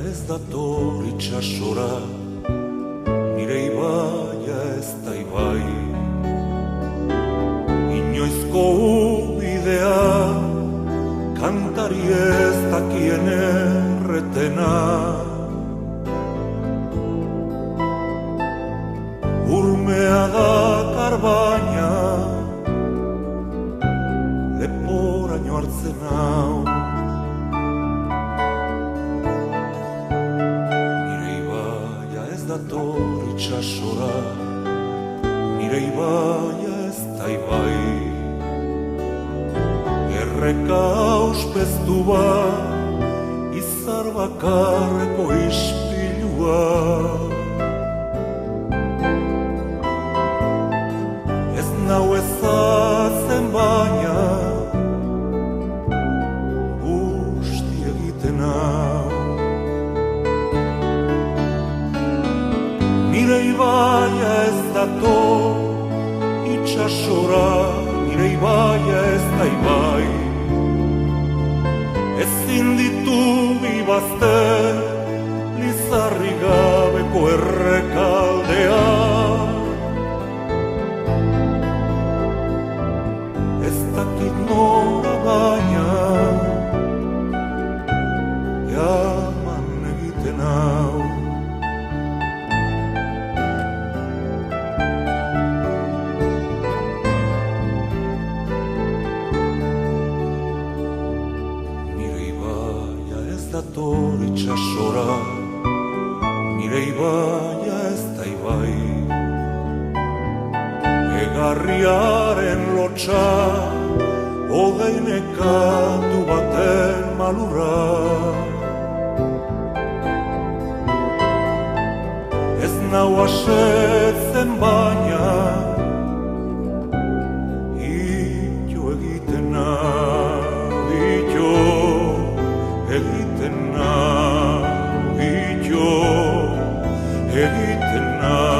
ez dator itxasora, nire ibaia ez da ibai. Inoizko ubidea, kantari ez dakien erretena. Urmea dakar baina, leporaino hartzen hau. Nire ibaia ez dator itxasora, nire ibaia ez da ibai. Erreka auspeztu izar bakarreko ispilua. Ez nau ezazen baina, busti egiten hau. Nire ibaia ez dator itxasora, nire ibaia ez da ibai. Ezin ditu ibazten lizarri gabeko errekaldea. Ez dakit nora baina, jaman egiten hau. Dator itxasora, nire ibaia ez da ibai. Egarriaren lotxa, hogei nekatu baten malurra. Ez nau asetzen baina, ito egiten hau, ito egiten hau, ito egiten hau.